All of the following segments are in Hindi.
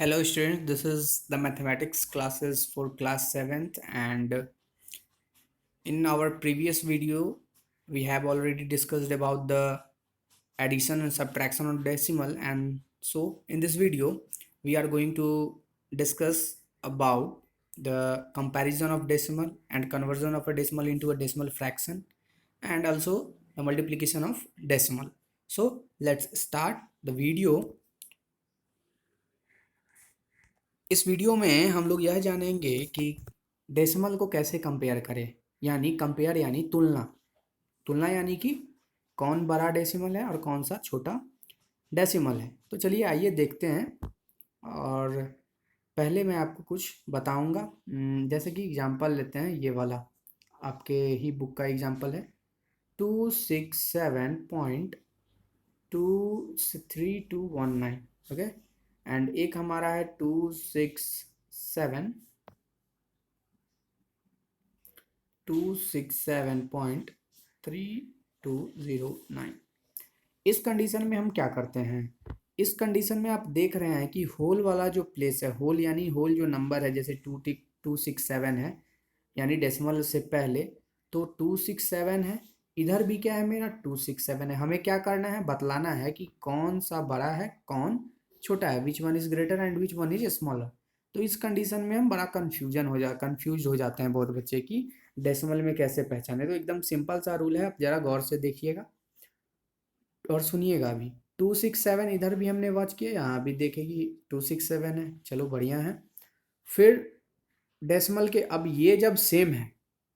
Hello students, this is the mathematics classes for class 7th and in our previous video we have already discussed about the addition and subtraction of decimal, and so in this video we are going to discuss about the comparison of decimal and conversion of a decimal into a decimal fraction and also the multiplication of decimal. So let's start the video. इस वीडियो में हम लोग यह जानेंगे कि डेसिमल को कैसे कंपेयर करें, यानी कंपेयर यानी तुलना। तुलना यानी कि कौन बड़ा डेसिमल है और कौन सा छोटा डेसिमल है। तो चलिए आइए देखते हैं। और पहले मैं आपको कुछ बताऊंगा, जैसे कि एग्जांपल लेते हैं। ये वाला आपके ही बुक का एग्जांपल है 267.23219, ओके। एंड एक हमारा है 267.3209। इस कंडीशन में हम क्या करते हैं, इस कंडीशन में आप देख रहे हैं कि होल वाला जो प्लेस है, होल यानी होल जो नंबर है, जैसे 267 है यानी डेसिमल से पहले, तो 267 है। इधर भी क्या है, मेरा 267 है। हमें क्या करना है, बतलाना है कि कौन सा बड़ा है कौन छोटा है, विच one is greater and which one is smaller. तो इस कंडीशन में हम बड़ा कंफ्यूज हो जाते हैं बहुत बच्चे की डेसिमल में कैसे पहचाने। तो एकदम सिंपल सा रूल है, आप जरा गौर से देखिएगा और सुनिएगा भी। 267 इधर भी हमने वॉच किया, यहाँ भी देखेगी 267 है, चलो बढ़िया है। फिर डेसिमल के अब ये जब सेम है,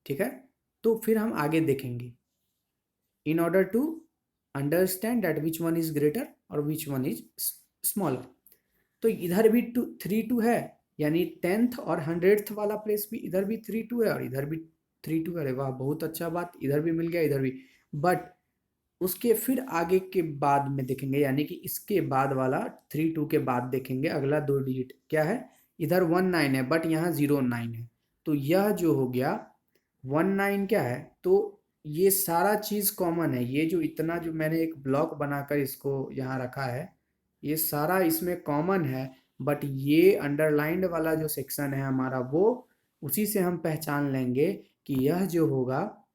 ठीक है, तो फिर हम आगे देखेंगे in order to understand that which one is greater और विच वन इज स्मॉलर। तो इधर भी 3 2 है, यानी 10th और 100th वाला प्लेस भी इधर भी 3 2 है और इधर भी 3 2 है। अरे वाह, बहुत अच्छा बात, इधर भी मिल गया इधर भी। बट उसके फिर आगे के बाद में देखेंगे, यानी कि इसके बाद वाला 3 2 के बाद देखेंगे अगला 2 डिजिट क्या है। इधर 19 है बट यहाँ 09 है, तो यह जो हो गया 19 क्या है, तो ये सारा चीज़ कॉमन है। ये जो इतना जो मैंने एक ब्लॉक बनाकर इसको यहाँ रखा है, ये सारा इसमें कॉमन है। बट ये अंडरलाइंड वाला जो सेक्शन है हमारा, वो उसी से हम पहचान लेंगे कि यह जो होगा,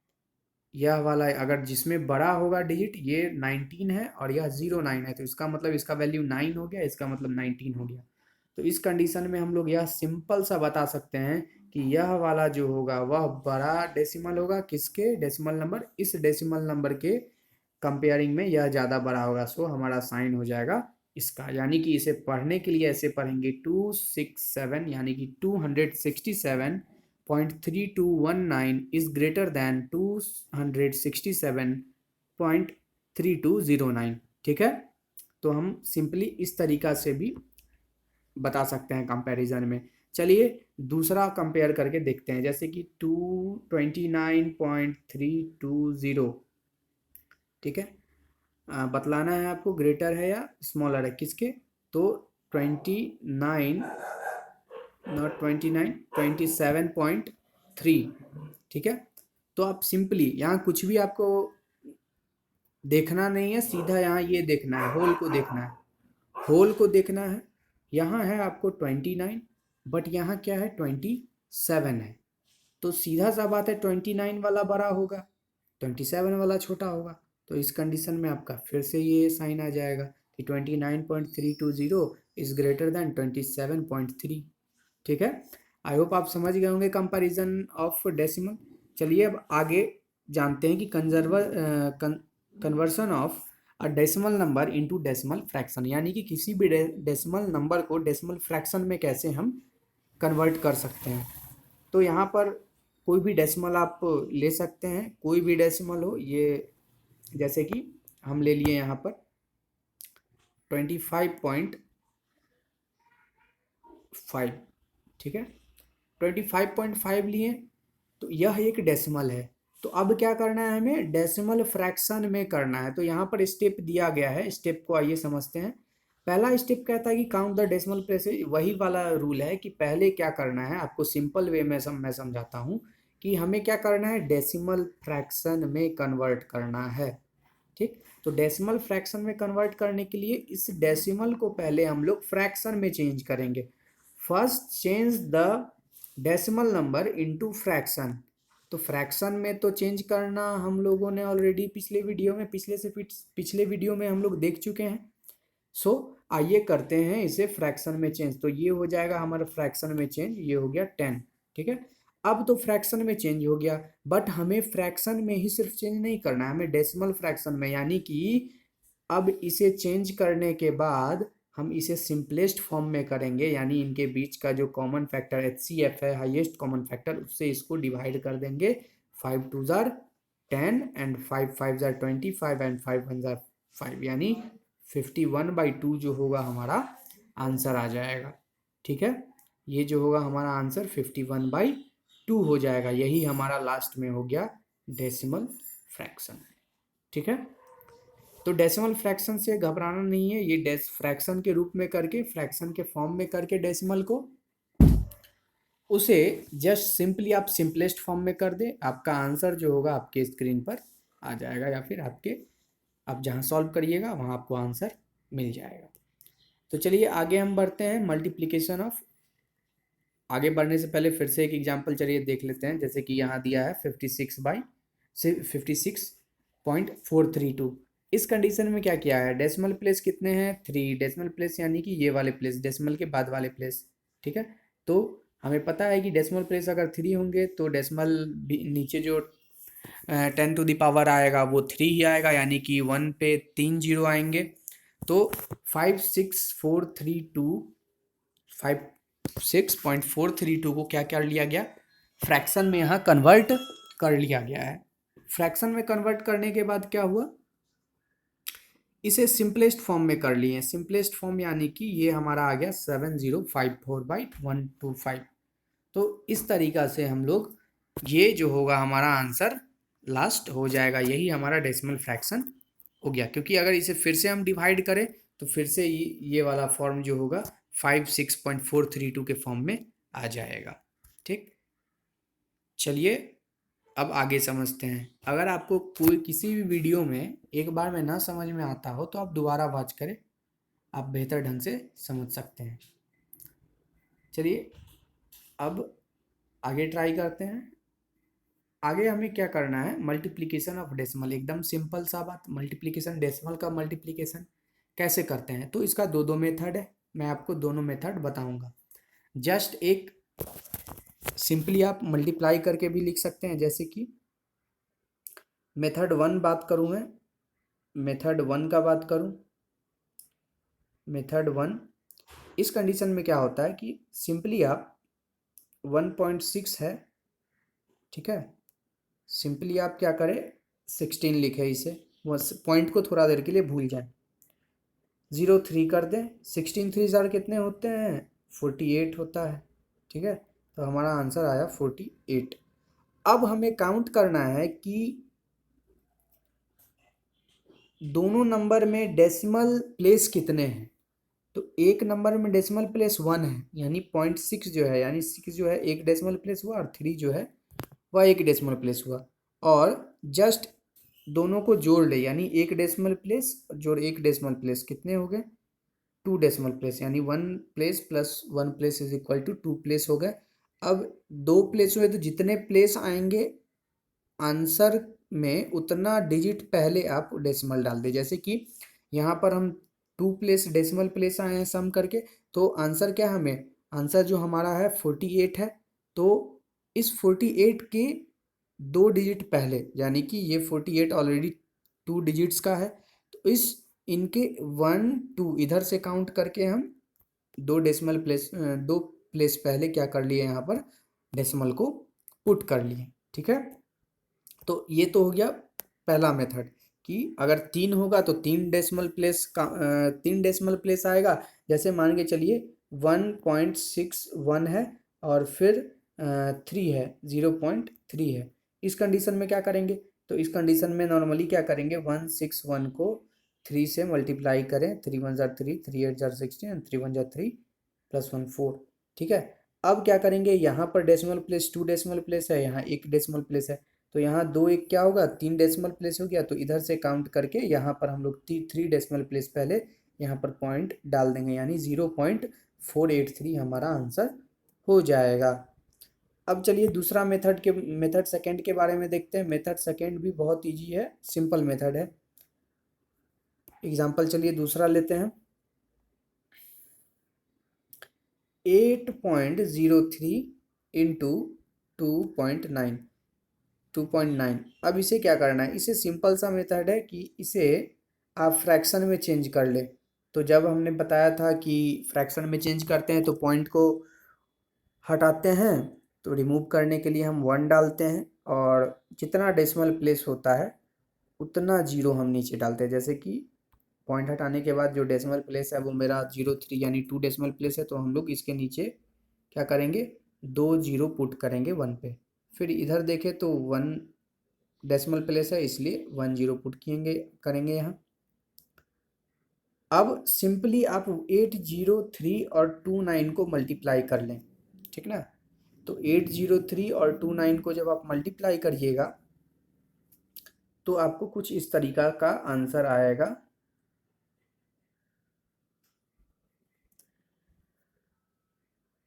यह वाला अगर जिसमें बड़ा होगा डिजिट, ये 19 है और यह 09 है, तो इसका मतलब इसका वैल्यू 9 हो गया, इसका मतलब 19 हो गया। तो इस कंडीशन में हम लोग यह सिंपल सा बता सकते हैं कि यह वाला जो होगा वह बड़ा डेसिमल होगा। किसके डेसिमल नंबर, इस डेसिमल नंबर के कंपेयरिंग में यह ज़्यादा बड़ा होगा। सो हमारा साइन हो जाएगा इसका, यानी कि इसे पढ़ने के लिए ऐसे पढ़ेंगे 267 यानी कि 267.3219 is greater than 267.3209। ठीक है, तो हम सिंपली इस तरीका से भी बता सकते हैं कंपैरिजन में। चलिए दूसरा कंपेयर करके देखते हैं, जैसे कि 229.320, ठीक है। बतलाना है आपको ग्रेटर है या स्मॉलर है किसके, तो 29 नॉट 29 27.3, ठीक है। तो आप सिंपली यहाँ कुछ भी आपको देखना नहीं है, सीधा यहाँ ये देखना है, होल को देखना है, होल को देखना है। यहाँ है आपको 29 बट यहाँ क्या है 27 है, तो सीधा सा बात है 29 वाला बड़ा होगा, 27 वाला छोटा होगा। तो इस कंडीशन में आपका फिर से ये साइन आ जाएगा कि 29.320 इज ग्रेटर देन 27.3। ठीक है, आई होप आप समझ गए होंगे कंपैरिजन ऑफ डेसिमल। चलिए अब आगे जानते हैं कि conversion of a decimal number into decimal fraction, यानी कि किसी भी डेसिमल नंबर को डेसिमल फ्रैक्शन में कैसे हम कन्वर्ट कर सकते हैं। तो यहाँ पर कोई भी डेसिमल आप ले सकते हैं, कोई भी डेसिमल हो। ये जैसे कि हम ले लिए यहाँ पर 25.5, ठीक है, 25.5 लिए, तो यह एक डेसिमल है। तो अब क्या करना है, हमें डेसिमल फ्रैक्शन में करना है। तो यहाँ पर स्टेप दिया गया है, स्टेप को आइए समझते हैं। पहला स्टेप कहता है कि काउंट द डेसिमल प्लेसेस। वही वाला रूल है कि पहले क्या करना है, आपको सिंपल वे में मैं समझाता हूँ कि हमें क्या करना है, डेसिमल फ्रैक्शन में कन्वर्ट करना है। ठीक, तो डेसिमल फ्रैक्शन में कन्वर्ट करने के लिए इस डेसिमल को पहले हम लोग फ्रैक्शन में चेंज करेंगे। First change the decimal number into fraction. तो फ्रैक्शन में तो चेंज करना हम लोगों ने ऑलरेडी पिछले वीडियो में पिछले वीडियो में हम लोग देख चुके हैं। सो आइए करते हैं इसे फ्रैक्शन में चेंज। तो ये हो जाएगा हमारा फ्रैक्शन में चेंज, ये हो गया 10। ठीक है, अब तो फ्रैक्शन में चेंज हो गया, बट हमें फ्रैक्शन में ही सिर्फ चेंज नहीं करना है, हमें डेसिमल फ्रैक्शन में, यानी कि अब इसे चेंज करने के बाद हम इसे सिंपलेस्ट फॉर्म में करेंगे, यानी इनके बीच का जो कॉमन फैक्टर HCF है, हाईएस्ट कॉमन फैक्टर, उससे इसको डिवाइड कर देंगे। 5 2 jar 10 and 5 5 jar 25 and 5 1 jar 5, यानी 51/2 जो होगा हमारा आंसर आ जाएगा। ठीक है, ये जो होगा हमारा आंसर 51/2 हो जाएगा। यही हमारा लास्ट में हो गया डेसिमल फ्रैक्शन। ठीक है, तो डेसिमल फ्रैक्शन से घबराना नहीं है, ये फ्रैक्शन के रूप में करके, फ्रैक्शन के फॉर्म में करके डेसिमल को, उसे जस्ट सिंपली आप सिंपलेस्ट फॉर्म में कर दें, आपका आंसर जो होगा आपके स्क्रीन पर आ जाएगा, या फिर आप जहाँ सॉल्व करिएगा वहाँ आपको आंसर मिल जाएगा। तो चलिए आगे हम बढ़ते हैं मल्टीप्लिकेशन ऑफ। आगे बढ़ने से पहले फिर से एक एग्जांपल चलिए देख लेते हैं। जैसे कि यहाँ दिया है 56.432। इस कंडीशन में क्या किया है, डेसिमल प्लेस कितने हैं, 3 डेसिमल प्लेस, यानी कि ये वाले प्लेस, डेसिमल के बाद वाले प्लेस। ठीक है, तो हमें पता है कि डेसिमल प्लेस अगर 3 होंगे तो डेसिमल नीचे जो 10 टू द पावर आएगा वो 3 ही आएगा, यानी कि 1 पे 3 जीरो आएंगे। तो 56.432 को क्या कर लिया गया, फ्रैक्शन में यहाँ कन्वर्ट कर लिया गया है। फ्रैक्शन में कन्वर्ट करने के बाद क्या हुआ, इसे सिंपलेस्ट फॉर्म में कर लिए। सिंपलेस्ट फॉर्म यानी कि ये हमारा आ गया 7054/125। तो इस तरीका से हम लोग, ये जो होगा हमारा आंसर लास्ट हो जाएगा, यही हमारा डेसिमल फ्रैक्शन हो गया। क्योंकि अगर इसे फिर से हम डिवाइड करें तो फिर से ये वाला फॉर्म जो होगा 56.432 के फॉर्म में आ जाएगा। ठीक, चलिए अब आगे समझते हैं। अगर आपको कोई किसी भी वीडियो में एक बार में ना समझ में आता हो तो आप दोबारा वॉच करें, आप बेहतर ढंग से समझ सकते हैं। चलिए अब आगे ट्राई करते हैं। आगे हमें क्या करना है, मल्टीप्लिकेशन ऑफ डेसिमल। एकदम सिंपल सा बात, मल्टीप्लिकेशन, डेसिमल का मल्टीप्लिकेशन कैसे करते हैं। तो इसका दो मेथड है, मैं आपको दोनों मेथड बताऊंगा। जस्ट एक सिंपली आप मल्टीप्लाई करके भी लिख सकते हैं, जैसे कि मेथड 1 बात करूं मैं, मेथड 1 का बात करूं, मेथड 1, इस कंडीशन में क्या होता है कि सिंपली आप 1.6 है, ठीक है, सिंपली आप क्या करें 16 लिखे, इसे वो पॉइंट को थोड़ा देर के लिए भूल जाए, 0 3 कर दें, 16 3 जार कितने होते हैं, 48 होता है। ठीक है, तो हमारा आंसर आया 48। अब हमें काउंट करना है कि दोनों नंबर में डेसिमल प्लेस कितने हैं। तो एक नंबर में डेसिमल प्लेस 1 है, यानी 0.6 जो है, यानी 6 जो है एक डेसिमल प्लेस हुआ, और 3 जो है वह एक डेसिमल प्लेस हुआ। और जस्ट दोनों को जोड़ ले, यानी एक डेसिमल प्लेस जोड़ एक डेसिमल प्लेस, कितने हो गए, 2 डेसिमल प्लेस, यानी 1 place plus 1 place is equal to 2 place हो गए। अब 2 प्लेस हुए तो जितने प्लेस आएंगे आंसर में उतना डिजिट पहले आप डेसिमल डाल दें। जैसे कि यहाँ पर हम 2 प्लेस डेसिमल प्लेस आए हैं सम करके, तो आंसर क्या, हमें आंसर जो हमारा है 48 है। तो इस 48 के 2 डिजिट पहले, यानी कि ये 48 ऑलरेडी 2 डिजिट्स का है, तो इस इनके 1 2 इधर से काउंट करके हम 2 प्लेस पहले क्या कर लिए, यहाँ पर डेसिमल को पुट कर लिए। ठीक है, तो ये तो हो गया पहला मेथड कि अगर 3 होगा तो 3 डेसिमल प्लेस आएगा। जैसे मान के चलिए 1.61 है और फिर 3 है, 0.3 है। इस कंडीशन में क्या करेंगे, तो इस कंडीशन में नॉर्मली क्या करेंगे, 161 को 3 से मल्टीप्लाई करें, 3 1 जार 3, 3 8 जार 16, 3 1 जार 3 प्लस 1 4। ठीक है, अब क्या करेंगे, यहाँ पर डेसिमल प्लेस 2 डेसिमल प्लेस है, यहाँ एक डेसिमल प्लेस है, तो यहाँ 2 1 क्या होगा, 3 डेसिमल प्लेस हो गया, तो इधर से काउंट करके यहाँ पर हम लोग 3 डेसिमल प्लेस पहले यहाँ पर पॉइंट डाल देंगे, यानी 0.483 हमारा आंसर हो जाएगा। अब चलिए दूसरा मेथड सेकंड के बारे में देखते हैं। मेथड सेकंड भी बहुत इजी है, सिंपल मेथड है। एग्जाम्पल चलिए दूसरा लेते हैं। 8.03 इंटू 2.9 2.9। अब इसे क्या करना है, इसे सिंपल सा मेथड है कि इसे आप फ्रैक्शन में चेंज कर ले। तो जब हमने बताया था कि फ्रैक्शन में चेंज करते हैं तो पॉइंट को हटाते हैं, तो रिमूव करने के लिए हम 1 डालते हैं और जितना डेसिमल प्लेस होता है उतना जीरो हम नीचे डालते हैं। जैसे कि पॉइंट हटाने के बाद जो डेसिमल प्लेस है वो मेरा 0.3 यानी 2 डेसिमल प्लेस है, तो हम लोग इसके नीचे क्या करेंगे, 2 जीरो पुट करेंगे 1 पे। फिर इधर देखें तो 1 डेसिमल प्लेस है, इसलिए 1 जीरो पुट करेंगे यहाँ। अब सिंपली आप 803 और 29 को मल्टीप्लाई कर लें, ठीक ना। तो 803 और 29 को जब आप मल्टीप्लाई करिएगा तो आपको कुछ इस तरीका का आंसर आएगा।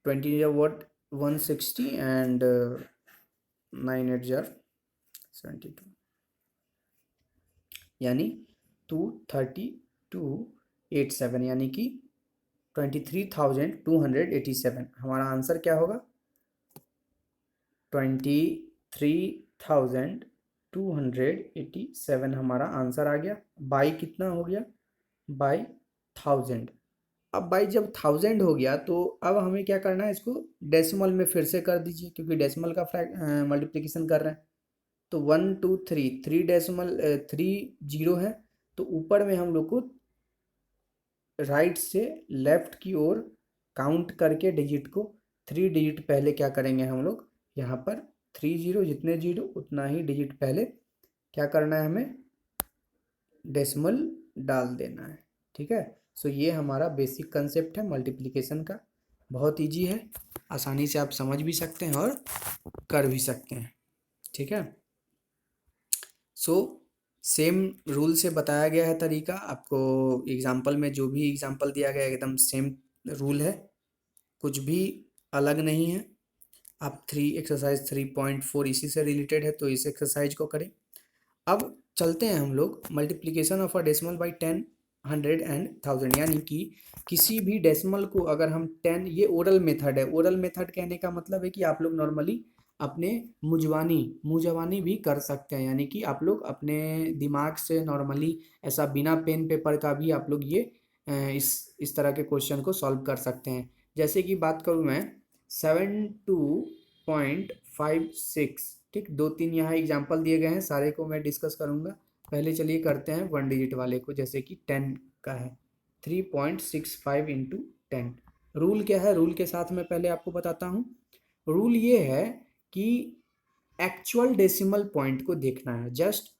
20 वॉट 160 एंड 9 8 जार 72, यानी 23287, यानी कि 23,287 हमारा आंसर क्या होगा। 23,287 हमारा आंसर आ गया। बाई कितना हो गया, बाई 1000। अब बाई जब 1000 हो गया तो अब हमें क्या करना है, इसको डेसिमल में फिर से कर दीजिए, क्योंकि डेसिमल का मल्टीप्लिकेशन कर रहे हैं। तो 1 2 3 3 जीरो है, तो ऊपर में हम लोग को राइट से लेफ्ट की ओर काउंट करके डिजिट को 3 डिजिट पहले क्या करेंगे हम लोग, यहाँ पर 3 जीरो, जितने जीरो उतना ही डिजिट पहले क्या करना है, हमें डेसिमल डाल देना है। ठीक है। सो ये हमारा बेसिक कंसेप्ट है मल्टीप्लिकेशन का। बहुत इजी है, आसानी से आप समझ भी सकते हैं और कर भी सकते हैं। ठीक है। सो सेम रूल से बताया गया है तरीका आपको। एग्जाम्पल में जो भी एग्जाम्पल दिया गया है एकदम सेम रूल है, कुछ भी अलग नहीं है। आप एक्सरसाइज 3.4 इसी से रिलेटेड है, तो इस एक्सरसाइज को करें। अब चलते हैं हम लोग multiplication of a decimal by 10 100 and 1000, यानी कि किसी भी डेसिमल को अगर हम 10, ये ओरल मेथड है। ओरल मेथड कहने का मतलब है कि आप लोग नॉर्मली अपने मुँह जबानी भी कर सकते हैं, यानी कि आप लोग अपने दिमाग से नॉर्मली ऐसा बिना पेन पेपर का भी आप लोग ये इस तरह के क्वेश्चन को सॉल्व कर सकते हैं। जैसे कि बात करूँ मैं 72.56, ठीक, 2 3 यहाँ एग्जाम्पल दिए गए हैं, सारे को मैं डिस्कस करूँगा। पहले चलिए करते हैं 1 डिजिट वाले को, जैसे कि 10 का है 3.65 इंटू 10। रूल क्या है, रूल के साथ मैं पहले आपको बताता हूँ। रूल ये है कि एक्चुअल डेसिमल पॉइंट को देखना है, just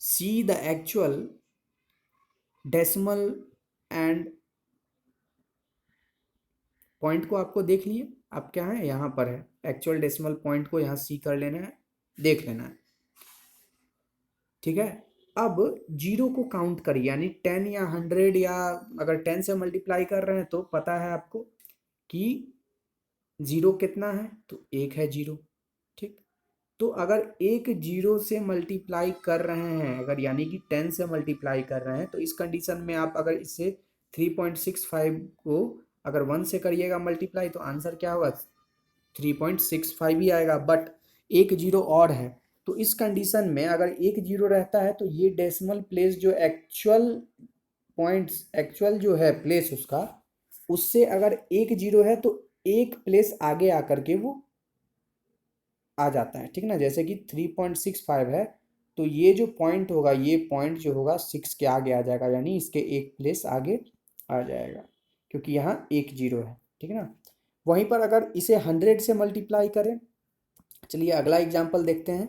see the actual decimal and point को आपको देख लिए, आप क्या है यहाँ पर है, एक्चुअल डेसिमल पॉइंट को यहाँ सी कर लेना है, देख लेना है। ठीक है। अब जीरो को काउंट करिए, यानी 10 या 100, या अगर 10 से मल्टीप्लाई कर रहे हैं तो पता है आपको कि जीरो कितना है, तो 1 है जीरो। ठीक। तो अगर एक जीरो से मल्टीप्लाई कर रहे हैं, अगर यानी कि 10 से मल्टीप्लाई कर रहे हैं, तो इस कंडीशन में आप अगर इसे 3.65 को अगर 1 से करिएगा मल्टीप्लाई, तो आंसर क्या होगा, 3.65 ही आएगा। बट एक जीरो और है, तो इस कंडीशन में अगर एक जीरो रहता है तो ये डेसिमल प्लेस जो एक्चुअल जो है प्लेस उसका, उससे अगर एक जीरो है तो एक प्लेस आगे आकर के वो आ जाता है। ठीक ना। जैसे कि 3.65 है, तो ये जो पॉइंट होगा, ये पॉइंट जो होगा 6 के आगे आ जाएगा, यानी इसके एक प्लेस आगे आ जाएगा, क्योंकि यहाँ एक जीरो है। ठीक है ना। वहीं पर अगर इसे 100 से मल्टीप्लाई करें, चलिए अगला एग्जाम्पल देखते हैं।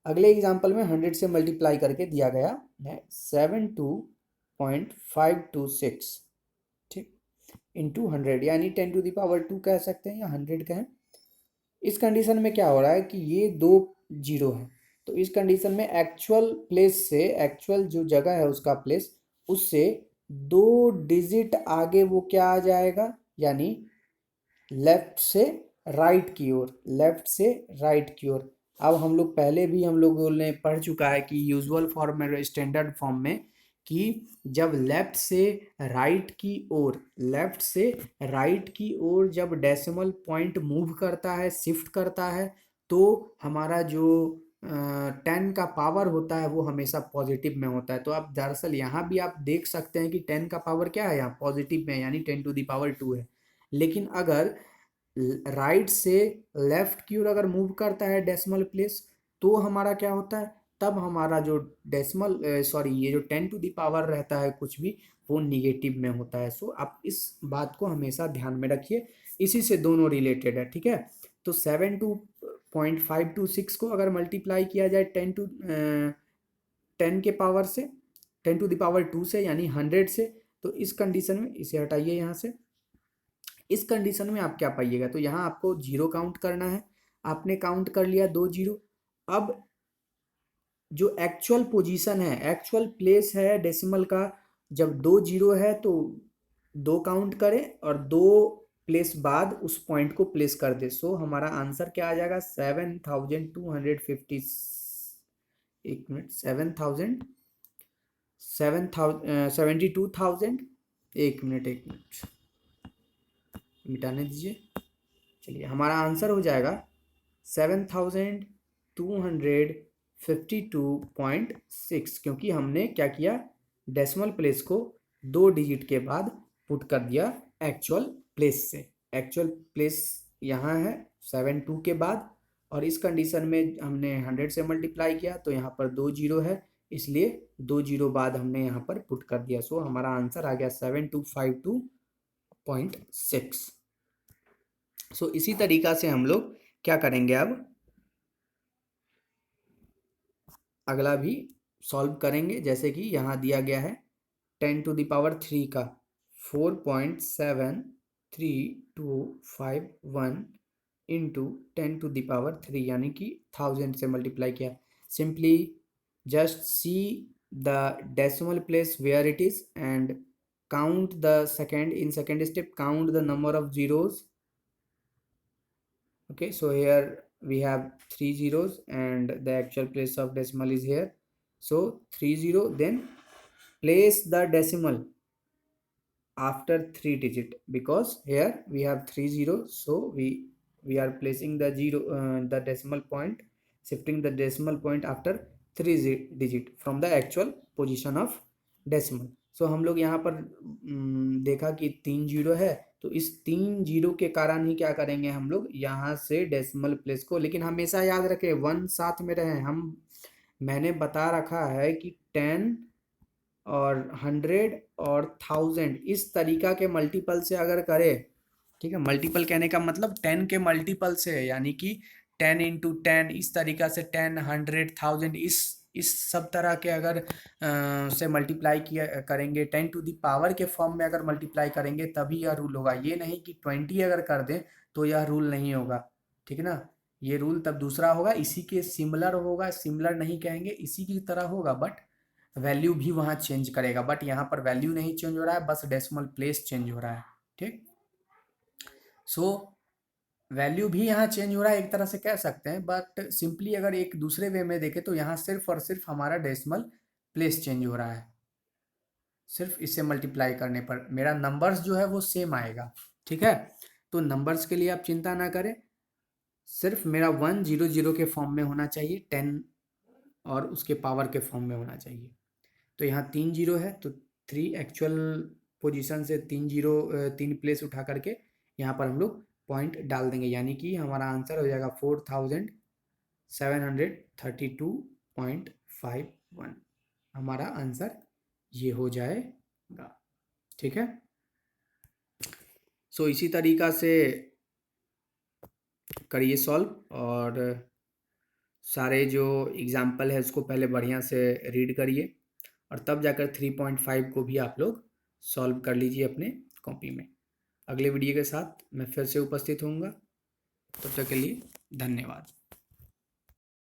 अगले एग्जाम्पल में 100 से मल्टीप्लाई करके दिया गया है 72.526, ठीक, इंटू 100, यानी 10⁻² कह सकते हैं या 100 कहें। इस कंडीशन में क्या हो रहा है कि ये 2 जीरो है, तो इस कंडीशन में एक्चुअल प्लेस से, एक्चुअल जो जगह है उसका प्लेस, उससे 2 डिजिट आगे वो क्या आ जाएगा, यानी लेफ्ट से राइट की ओर, लेफ्ट से राइट की ओर। अब हम लोग पहले भी हम लोगों ने पढ़ चुका है कि यूजुअल फॉर्म में, स्टैंडर्ड फॉर्म में, कि जब लेफ्ट से राइट की ओर, लेफ्ट से राइट की ओर जब डेसिमल पॉइंट मूव करता है, शिफ्ट करता है, तो हमारा जो 10 का पावर होता है वो हमेशा पॉजिटिव में होता है। तो आप दरअसल यहाँ भी आप देख सकते हैं कि 10 का पावर क्या है, यहाँ पॉजिटिव में, यानी 10⁻²। है। लेकिन अगर राइट से लेफ्ट की ओर अगर मूव करता है डेसिमल प्लेस, तो हमारा क्या होता है, तब हमारा जो डेसिमल, सॉरी, ये जो 10⁻ रहता है कुछ भी, वो निगेटिव में होता है। सो आप इस बात को हमेशा ध्यान में रखिए, इसी से दोनों रिलेटेड है, ठीक है। तो 7.526 को अगर मल्टीप्लाई किया जाए 10 के पावर से, 10⁻² से, यानी 100 से, तो इस कंडीशन में, इसे हटाइए यहाँ से, इस कंडीशन में आप क्या पाइएगा, तो यहाँ आपको जीरो काउंट करना है। आपने काउंट कर लिया 2 जीरो। अब जो एक्चुअल पोजीशन है, एक्चुअल प्लेस है डेसिमल का, जब 2 जीरो है तो 2 काउंट करें और 2 प्लेस बाद उस पॉइंट को प्लेस कर दे। सो हमारा आंसर क्या आ जाएगा, 7,250, एक मिनट, 72,000, एक मिनट मिटाने दीजिए। चलिए, हमारा आंसर हो जाएगा 7,252.6, क्योंकि हमने क्या किया, डेसिमल प्लेस को 2 डिजिट के बाद पुट कर दिया एक्चुअल प्लेस से। एक्चुअल प्लेस यहाँ है 72 के बाद, और इस कंडीशन में हमने 100 से मल्टीप्लाई किया, तो यहाँ पर 2 जीरो है, इसलिए 2 जीरो बाद हमने यहाँ पर पुट कर दिया। सो हमारा आंसर आ गया 7252.6। सो इसी तरीका से हम लोग क्या करेंगे, अब अगला भी सॉल्व करेंगे। जैसे कि यहाँ दिया गया है 10⁻³ का 4.73251 इंटू 10⁻³ यानी कि 1000 से मल्टीप्लाई किया। Simply just see the decimal place where it is and count the second, in second step count the number of zeros. Okay, so here we have 3 zeros and the actual place of decimal is here. So 30, then place the decimal after 3 digit, because here we have 30, so we are placing the the decimal point, shifting the decimal point after 3 digit from the actual position of decimal. So हम लोग यहाँ पर देखा कि 3 जीरो है, तो इस 3 जीरो के कारण ही क्या करेंगे हम लोग, यहाँ से डेसिमल प्लेस को, लेकिन हमेशा याद रखें 1 साथ में रहे। मैंने बता रखा है कि 10 और 100 और 1000 इस तरीका के मल्टीपल से अगर करे, ठीक है, मल्टीपल कहने का मतलब 10 के मल्टीपल से, यानी कि 10 इंटू 10, इस तरीका से 10, 100, 1000, इस सब तरह के अगर से मल्टीप्लाई किया करेंगे, 10 के फॉर्म में अगर मल्टीप्लाई करेंगे तभी यह रूल होगा। ये नहीं कि 20 अगर कर दें तो यह रूल नहीं होगा, ठीक है ना। ये रूल तब दूसरा होगा, इसी के सिमिलर होगा, सिमिलर नहीं कहेंगे, इसी की तरह होगा, बट वैल्यू भी वहाँ चेंज करेगा। बट यहाँ पर वैल्यू नहीं चेंज हो रहा है, बस डेसिमल प्लेस चेंज हो रहा है, ठीक। सो वैल्यू भी यहाँ चेंज हो रहा है, एक तरह से कह सकते हैं, बट सिंपली अगर एक दूसरे वे में देखें तो यहाँ सिर्फ और सिर्फ हमारा डेसिमल प्लेस चेंज हो रहा है। सिर्फ इससे मल्टीप्लाई करने पर मेरा नंबर्स जो है वो सेम आएगा, ठीक है। तो नंबर्स के लिए आप चिंता ना करें, सिर्फ मेरा 100 के फॉर्म में होना चाहिए, 10 और उसके पावर के फॉर्म में होना चाहिए। तो यहाँ 3 जीरो है, तो 3 एक्चुअल पोजीशन से 3 जीरो, 3 प्लेस उठा करके यहाँ पर हम लोग पॉइंट डाल देंगे, यानी कि हमारा आंसर हो जाएगा 4732.51। हमारा आंसर ये हो जाएगा, ठीक है। सो इसी तरीका से करिए सॉल्व, और सारे जो एग्जाम्पल है उसको पहले बढ़िया से रीड करिए, और तब जाकर 3.5 को भी आप लोग सॉल्व कर लीजिए अपने कॉपी में। अगले वीडियो के साथ मैं फिर से उपस्थित होऊंगा, तब तक के लिए धन्यवाद।